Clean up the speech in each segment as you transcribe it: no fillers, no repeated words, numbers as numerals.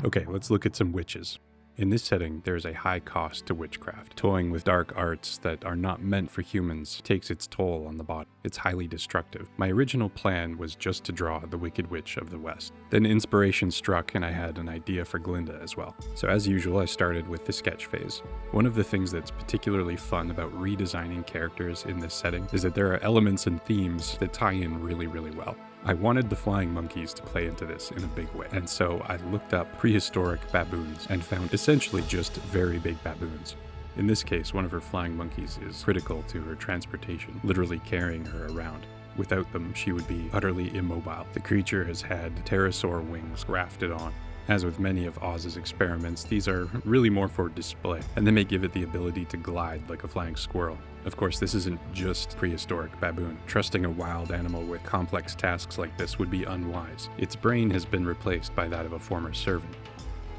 Okay, let's look at some witches. In this setting, there is a high cost to witchcraft. Toying with dark arts that are not meant for humans takes its toll on the body. It's highly destructive. My original plan was just to draw the Wicked Witch of the West. Then inspiration struck and I had an idea for Glinda as well. So as usual, I started with the sketch phase. One of the things that's particularly fun about redesigning characters in this setting is that there are elements and themes that tie in really well. I wanted the flying monkeys to play into this in a big way, and so I looked up prehistoric baboons and found essentially just very big baboons. In this case, one of her flying monkeys is critical to her transportation, literally carrying her around. Without them, she would be utterly immobile. The creature has had pterosaur wings grafted on. As with many of Oz's experiments, these are really more for display, and they may give it the ability to glide like a flying squirrel. Of course, this isn't just prehistoric baboon. Trusting a wild animal with complex tasks like this would be unwise. Its brain has been replaced by that of a former servant.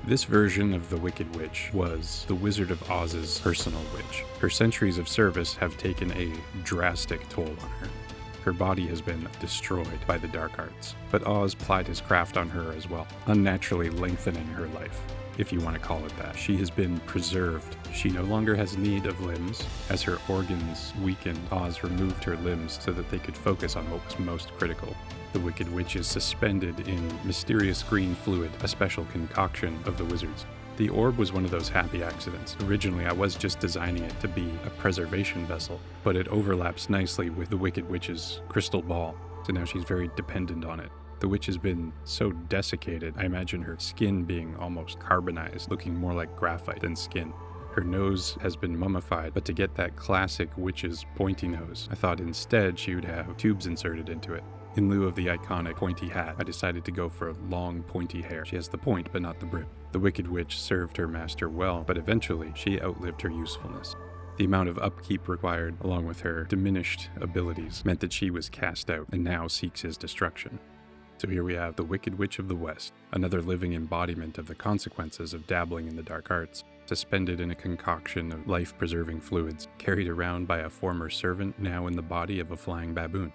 This version of the Wicked Witch was the Wizard of Oz's personal witch. Her centuries of service have taken a drastic toll on her. Her body has been destroyed by the dark arts, but Oz plied his craft on her as well, unnaturally lengthening her life, if you want to call it that. She has been preserved. She no longer has need of limbs. As her organs weakened, Oz removed her limbs so that they could focus on what was most critical. The Wicked Witch is suspended in mysterious green fluid, a special concoction of the wizards. The orb was one of those happy accidents. Originally, I was just designing it to be a preservation vessel, but it overlaps nicely with the Wicked Witch's crystal ball, so now she's very dependent on it. The witch has been so desiccated, I imagine her skin being almost carbonized, looking more like graphite than skin. Her nose has been mummified, but to get that classic witch's pointy nose, I thought instead she would have tubes inserted into it. In lieu of the iconic pointy hat, I decided to go for long, pointy hair. She has the point, but not the brim. The Wicked Witch served her master well, but eventually she outlived her usefulness. The amount of upkeep required, along with her diminished abilities, meant that she was cast out and now seeks his destruction. So here we have the Wicked Witch of the West, another living embodiment of the consequences of dabbling in the dark arts, suspended in a concoction of life-preserving fluids, carried around by a former servant now in the body of a flying baboon.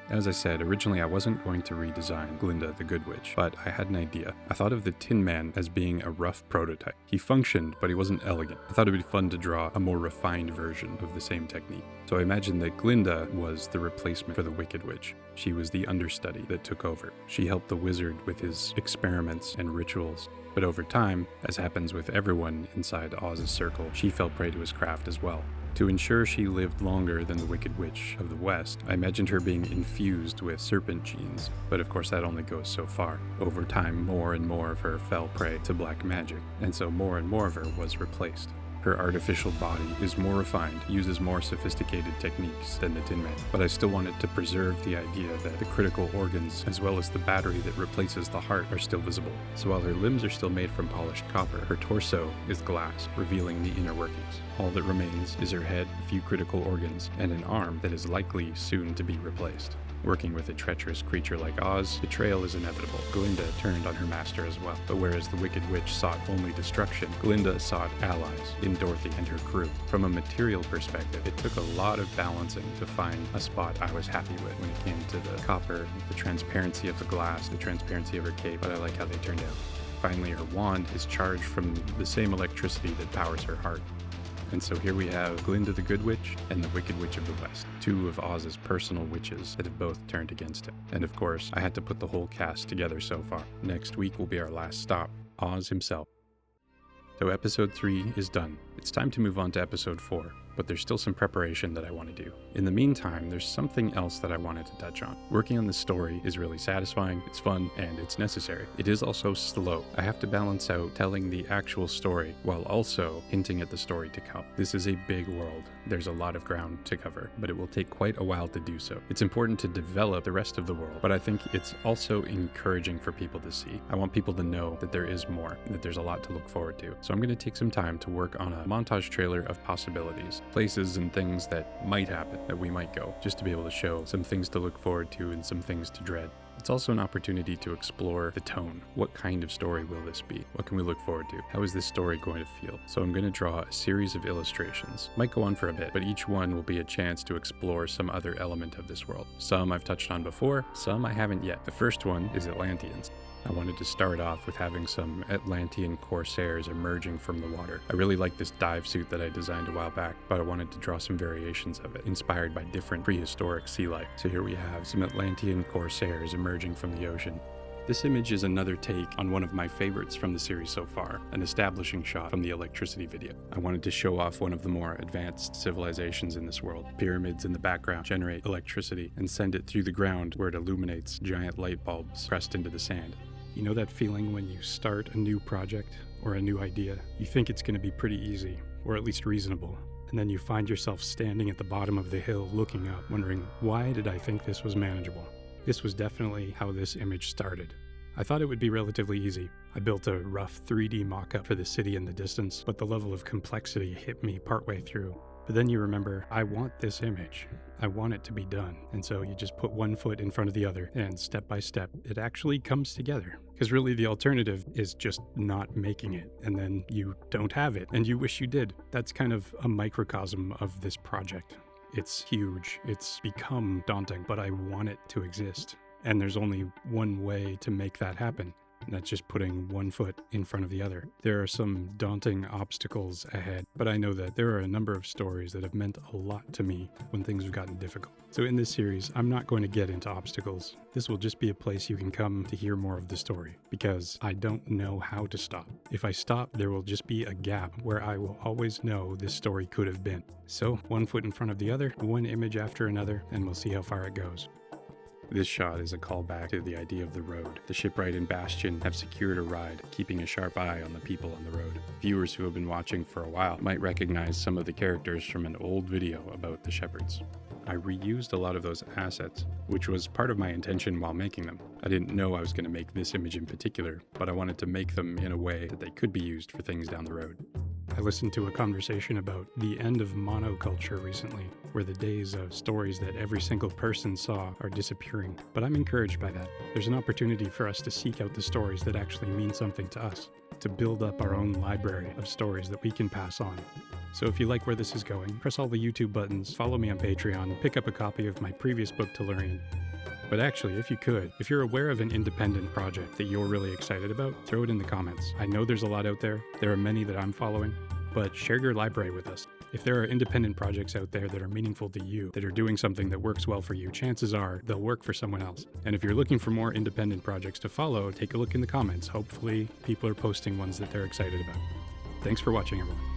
As I said, originally I wasn't going to redesign Glinda the Good Witch, but I had an idea. I thought of the Tin Man as being a rough prototype. He functioned, but he wasn't elegant. I thought it would be fun to draw a more refined version of the same technique. So I imagined that Glinda was the replacement for the Wicked Witch. She was the understudy that took over. She helped the wizard with his experiments and rituals. But over time, as happens with everyone inside Oz's circle, she fell prey to his craft as well. To ensure she lived longer than the Wicked Witch of the West, I imagined her being infused with serpent genes, but of course that only goes so far. Over time, more and more of her fell prey to black magic, and so more and more of her was replaced. Her artificial body is more refined, uses more sophisticated techniques than the Tin Man, but I still wanted to preserve the idea that the critical organs, as well as the battery that replaces the heart, are still visible. So while her limbs are still made from polished copper, her torso is glass, revealing the inner workings. All that remains is her head, a few critical organs, and an arm that is likely soon to be replaced. Working with a treacherous creature like Oz, betrayal is inevitable. Glinda turned on her master as well. But whereas the Wicked Witch sought only destruction, Glinda sought allies in Dorothy and her crew. From a material perspective, it took a lot of balancing to find a spot I was happy with when it came to the copper, the transparency of the glass, the transparency of her cape, but I like how they turned out. Finally, her wand is charged from the same electricity that powers her heart. And so here we have Glinda the Good Witch and the Wicked Witch of the West, two of Oz's personal witches that have both turned against him. And of course, I had to put the whole cast together so far. Next week will be our last stop, Oz himself. So episode 3 is done. It's time to move on to episode 4, but there's still some preparation that I want to do. In the meantime, there's something else that I wanted to touch on. Working on the story is really satisfying, it's fun, and it's necessary. It is also slow. I have to balance out telling the actual story while also hinting at the story to come. This is a big world. There's a lot of ground to cover, but it will take quite a while to do so. It's important to develop the rest of the world, but I think it's also encouraging for people to see. I want people to know that there is more, that there's a lot to look forward to. So I'm going to take some time to work on a montage trailer of possibilities, places and things that might happen, that we might go, just to be able to show some things to look forward to and some things to dread. It's also an opportunity to explore the tone. What kind of story will this be? What can we look forward to? How is this story going to feel? So I'm going to draw a series of illustrations. Might go on for a bit, but each one will be a chance to explore some other element of this world. Some I've touched on before, some I haven't yet. The first one is Atlanteans. I wanted to start off with having some Atlantean corsairs emerging from the water. I really like this dive suit that I designed a while back, but I wanted to draw some variations of it, inspired by different prehistoric sea life. So here we have some Atlantean corsairs emerging from the ocean. This image is another take on one of my favorites from the series so far, an establishing shot from the electricity video. I wanted to show off one of the more advanced civilizations in this world. Pyramids in the background generate electricity and send it through the ground where it illuminates giant light bulbs pressed into the sand. You know that feeling when you start a new project or a new idea? You think it's going to be pretty easy, or at least reasonable, and then you find yourself standing at the bottom of the hill looking up, wondering, why did I think this was manageable? This was definitely how this image started. I thought it would be relatively easy. I built a rough 3D mock-up for the city in the distance, but the level of complexity hit me partway through. But then you remember, I want this image. I want it to be done. And so you just put one foot in front of the other, and step by step, it actually comes together. Because really the alternative is just not making it, and then you don't have it, and you wish you did. That's kind of a microcosm of this project. It's huge, it's become daunting, but I want it to exist. And there's only one way to make that happen, and that's just putting one foot in front of the other. There are some daunting obstacles ahead, but I know that there are a number of stories that have meant a lot to me when things have gotten difficult. So in this series, I'm not going to get into obstacles. This will just be a place you can come to hear more of the story, because I don't know how to stop. If I stop, there will just be a gap where I will always know this story could have been. So one foot in front of the other, one image after another, and we'll see how far it goes. This shot is a callback to the idea of the road. The shipwright and Bastion have secured a ride, keeping a sharp eye on the people on the road. Viewers who have been watching for a while might recognize some of the characters from an old video about the shepherds. I reused a lot of those assets, which was part of my intention while making them. I didn't know I was going to make this image in particular, but I wanted to make them in a way that they could be used for things down the road. I listened to a conversation about the end of monoculture recently, where the days of stories that every single person saw are disappearing. But I'm encouraged by that. There's an opportunity for us to seek out the stories that actually mean something to us, to build up our own library of stories that we can pass on. So if you like where this is going, press all the YouTube buttons, follow me on Patreon, pick up a copy of my previous book Tellurian. But actually, if you're aware of an independent project that you're really excited about, throw it in the comments. I know there's a lot out there. There are many that I'm following, but share your library with us. If there are independent projects out there that are meaningful to you, that are doing something that works well for you, chances are they'll work for someone else. And if you're looking for more independent projects to follow, take a look in the comments. Hopefully, people are posting ones that they're excited about. Thanks for watching, everyone.